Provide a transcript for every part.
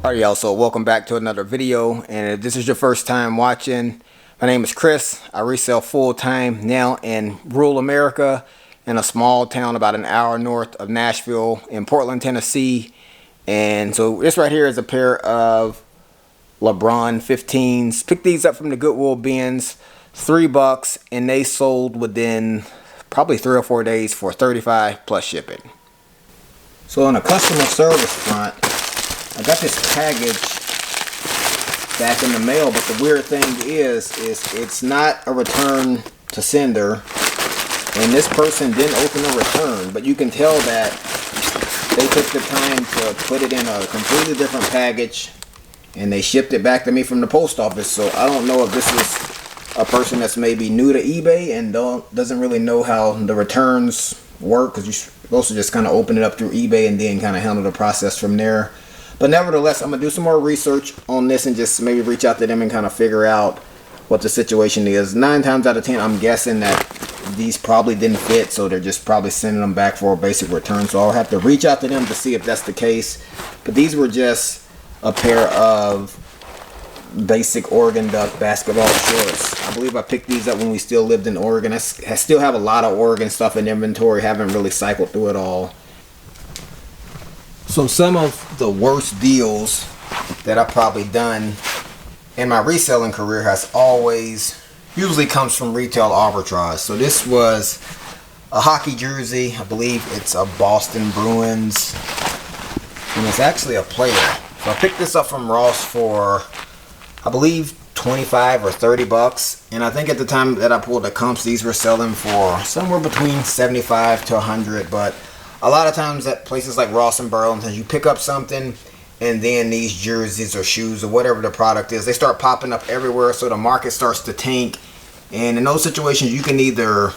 Alright y'all, so welcome back to another video, and if this is your first time watching, my name is Chris. I resell full-time now in rural America in a small town about an hour north of Nashville in Portland, Tennessee. And so this right here is a pair of LeBron 15s. Picked these up from the Goodwill bins, $3, and they sold within probably 3 or 4 days for $35 plus shipping. So on a customer service front, I got this package back in the mail, but the weird thing is it's not a return to sender, and this person didn't open a return, but you can tell that they took the time to put it in a completely different package and they shipped it back to me from the post office. So I don't know if this is a person that's maybe new to eBay and doesn't really know how the returns work, because you're supposed to just kind of open it up through eBay and then kind of handle the process from there. But nevertheless, I'm going to do some more research on this and just maybe reach out to them and kind of figure out what the situation is. 9 times out of 10, I'm guessing that these probably didn't fit, so they're just probably sending them back for a basic return. So I'll have to reach out to them to see if that's the case. But these were just a pair of basic Oregon Duck basketball shorts. I believe I picked these up when we still lived in Oregon. I still have a lot of Oregon stuff in inventory. Haven't really cycled through it all. So some of the worst deals that I've probably done in my reselling career usually comes from retail arbitrage. So this was a hockey jersey. I believe it's a Boston Bruins, and it's actually a player. So I picked this up from Ross for, I believe, 25 or 30 bucks. And I think at the time that I pulled the comps, these were selling for somewhere between 75 to 100. But a lot of times at places like Ross and Burlington, you pick up something and then these jerseys or shoes or whatever the product is, they start popping up everywhere, so the market starts to tank. And in those situations, you can either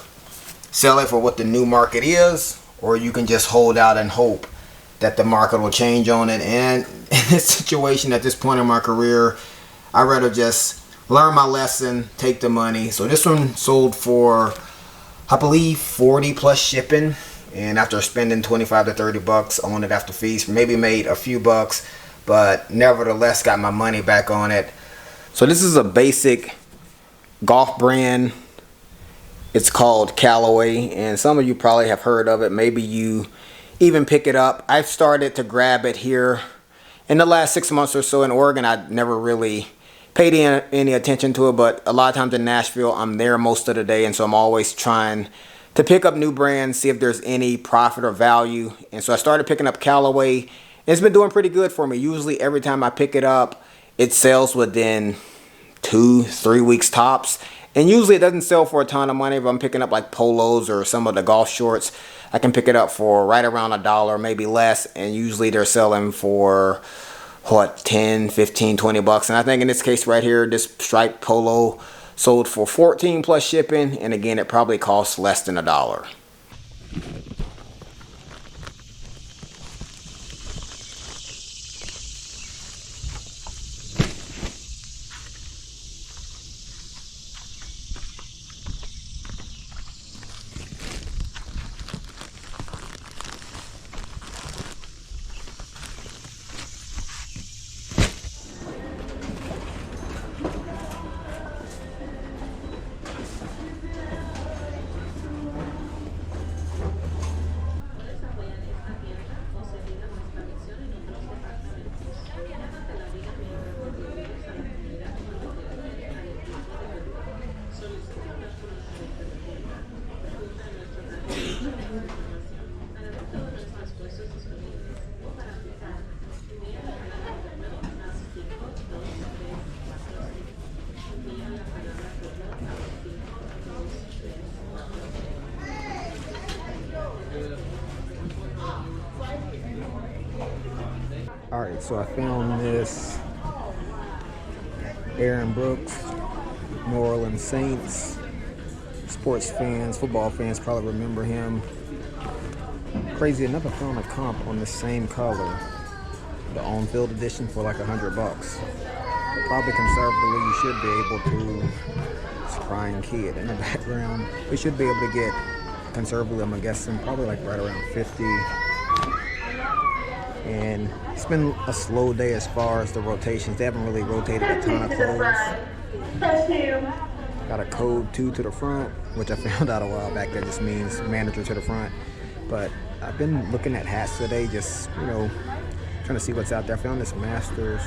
sell it for what the new market is, or you can just hold out and hope that the market will change on it. And in this situation, at this point in my career, I'd rather just learn my lesson, take the money. So this one sold for, I believe, 40 plus shipping. And after spending 25 to 30 bucks on it after fees, maybe made a few bucks, but nevertheless got my money back on it. So this is a basic golf brand. It's called Callaway, and some of you probably have heard of it. Maybe you even pick it up. I've started to grab it here in the last 6 months or so in Oregon. I never really paid any attention to it, but a lot of times in Nashville, I'm there most of the day, and so I'm always trying to pick up new brands, see if there's any profit or value. And so I started picking up Callaway, and it's been doing pretty good for me. Usually every time I pick it up, it sells within 2-3 weeks tops. And usually it doesn't sell for a ton of money. If I'm picking up like polos or some of the golf shorts, I can pick it up for right around $1, maybe less. And usually they're selling for, what, 10, 15, 20 bucks. And I think in this case right here, this striped polo sold for 14 plus shipping, and again, it probably costs less than $1. Alright, so I found this Aaron Brooks, New Orleans Saints. Sports fans, football fans probably remember him. Crazy enough, I found a comp on the same color, the on-field edition, for like $100 bucks. Probably conservatively, you should be able to, it's a crying kid in the background, we should be able to get conservatively, I'm guessing, probably like right around 50 And it's been a slow day as far as the rotations. They haven't really rotated a ton of clothes. Got a code 2 to the front, which I found out a while back that just means manager to the front. But I've been looking at hats today, just, you know, trying to see what's out there. I found this Masters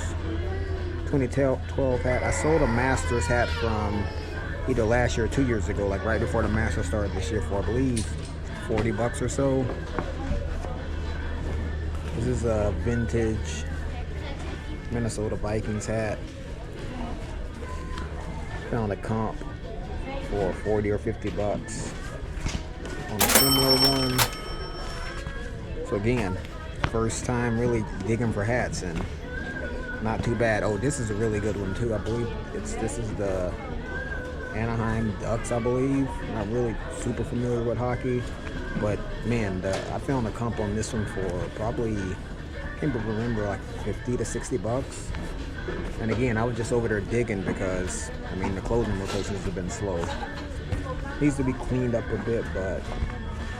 2012 hat. I sold a Masters hat from either last year or 2 years ago, like right before the Masters started this year, for I believe $40 or so. This is a vintage Minnesota Vikings hat. Found a comp for 40 or 50 bucks on a similar one. So again, first time really digging for hats, and not too bad. Oh, this is a really good one too. I believe this is the Anaheim Ducks, I believe. Not really super familiar with hockey, but man, I found a comp on this one for probably, I can't remember, like 50 to 60 bucks. And again, I was just over there digging because, I mean, the clothing rotations have been slow. Needs to be cleaned up a bit, but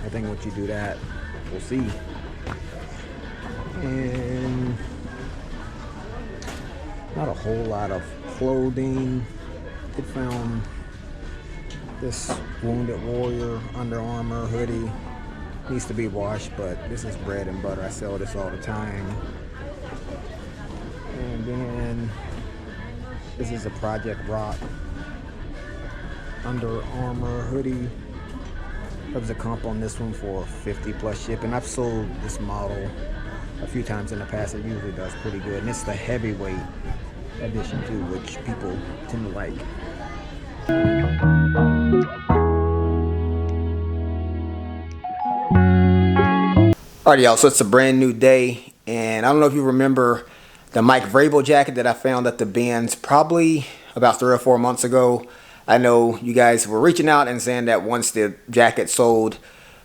I think once you do that, we'll see. And not a whole lot of clothing. It found this Wounded Warrior Under Armour hoodie. Needs to be washed, but this is bread and butter. I sell this all the time. And then this is a Project Rock Under Armour hoodie. There was a comp on this one for 50 plus shipping. I've sold this model a few times in the past. It usually does pretty good. And it's the heavyweight edition too, which people tend to like. Alright, y'all, so it's a brand new day, and I don't know if you remember the Mike Vrabel jacket that I found at the bins probably about 3 or 4 months ago. I know you guys were reaching out and saying that once the jacket sold,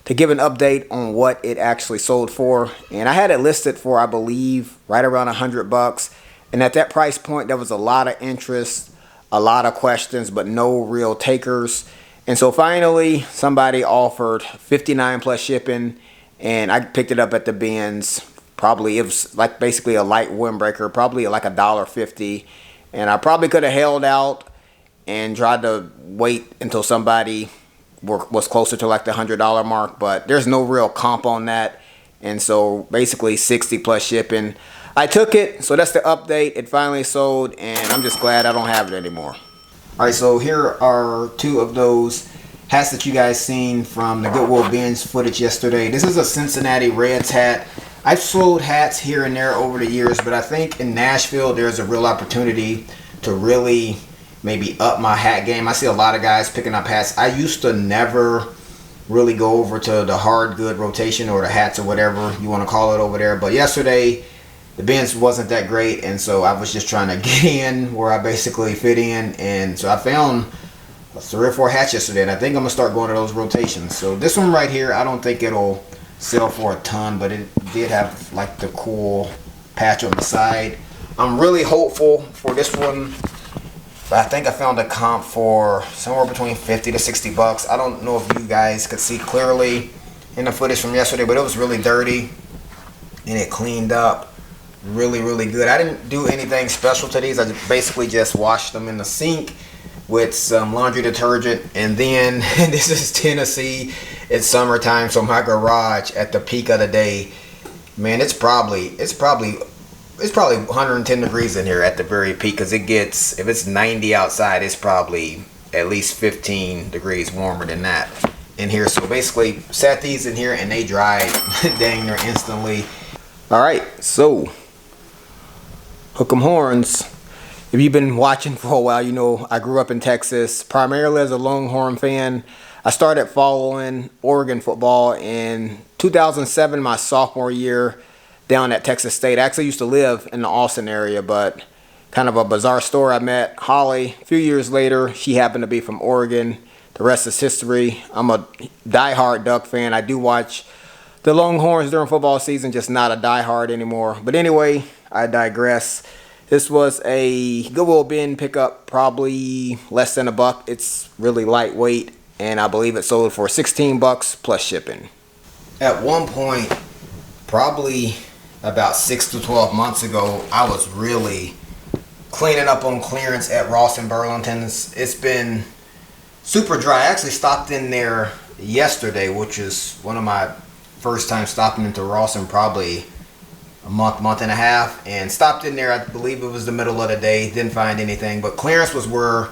to give an update on what it actually sold for. And I had it listed for, I believe, right around $100. And at that price point, there was a lot of interest, a lot of questions, but no real takers. And so finally, somebody offered $59 plus shipping, and I picked it up at the bins. Probably, it was like basically a light windbreaker, probably like $1.50. And I probably could have held out and tried to wait until somebody was closer to like the $100 mark, but there's no real comp on that. And so basically 60 plus shipping. I took it, so that's the update. It finally sold, and I'm just glad I don't have it anymore. All right, so here are 2 of those hats that you guys seen from the Goodwill Bins footage yesterday. This is a Cincinnati Reds hat. I've sold hats here and there over the years, but I think in Nashville there's a real opportunity to really maybe up my hat game. I see a lot of guys picking up hats. I used to never really go over to the hard good rotation or the hats or whatever you want to call it over there. But yesterday, the bins wasn't that great, and so I was just trying to get in where I basically fit in. And so I found 3 or 4 hats yesterday, and I think I'm going to start going to those rotations. So this one right here, I don't think it'll sell for a ton, but it did have like the cool patch on the side. I'm really hopeful for this one. I think I found a comp for somewhere between 50 to 60 bucks. I don't know if you guys could see clearly in the footage from yesterday, but it was really dirty and it cleaned up really, really good. I didn't do anything special to these. I basically just washed them in the sink with some laundry detergent, and then this is Tennessee. It's summertime, so my garage at the peak of the day, man, it's probably 110 degrees in here at the very peak, because it gets, if it's 90 outside, it's probably at least 15 degrees warmer than that in here. So basically sat these in here and they dried dang near instantly. All right, so hook 'em horns. If you've been watching for a while, you know I grew up in Texas primarily as a Longhorn fan. I started following Oregon football in 2007, my sophomore year down at Texas State. I actually used to live in the Austin area, but kind of a bizarre story. I met Holly a few years later. She happened to be from Oregon. The rest is history. I'm a diehard Duck fan. I do watch the Longhorns during football season, just not a diehard anymore. But anyway, I digress. This was a Goodwill bin pickup, probably less than $1. It's really lightweight, and I believe it sold for 16 bucks plus shipping. At one point, probably about 6 to 12 months ago, I was really cleaning up on clearance at Ross and Burlington. It's been super dry. I actually stopped in there yesterday, which is one of my first time stopping into Ross in probably a month and a half, and stopped in there. I believe it was the middle of the day. Didn't find anything, but clearance was where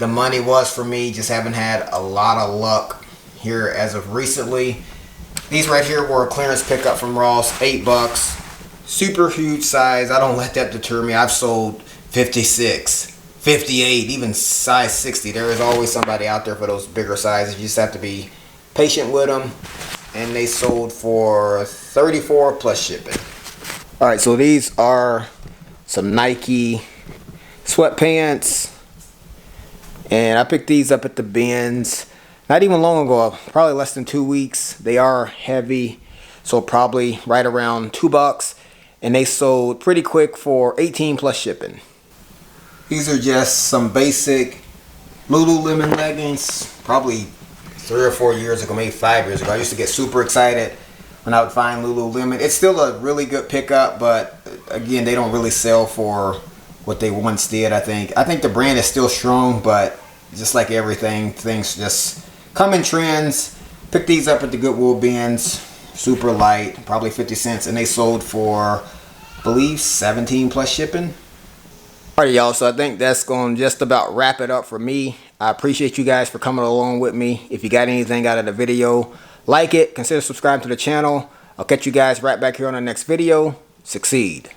the money was for me. Just haven't had a lot of luck here as of recently. These right here were a clearance pickup from Ross, $8. Super huge size. I don't let that deter me. I've sold 56, 58, even size 60. There is always somebody out there for those bigger sizes. You just have to be patient with them. And they sold for $34 plus shipping. Alright, so these are some Nike sweatpants. And I picked these up at the bins not even long ago, probably less than 2 weeks. They are heavy, so probably right around $2. And they sold pretty quick for 18 plus shipping. These are just some basic Lululemon leggings. Probably 3 or 4 years ago, maybe 5 years ago, I used to get super excited when I would find Lululemon. It's still a really good pickup, but again, they don't really sell for what they once did. I think the brand is still strong, but just like everything, things just come in trends. Pick these up at the Goodwill bins. Super light, probably 50 cents, and they sold for, I believe, 17 plus shipping. Alright, y'all, so I think that's going to just about wrap it up for me. I appreciate you guys for coming along with me. If you got anything out of the video, like it, consider subscribing to the channel. I'll catch you guys right back here on the next video. Succeed.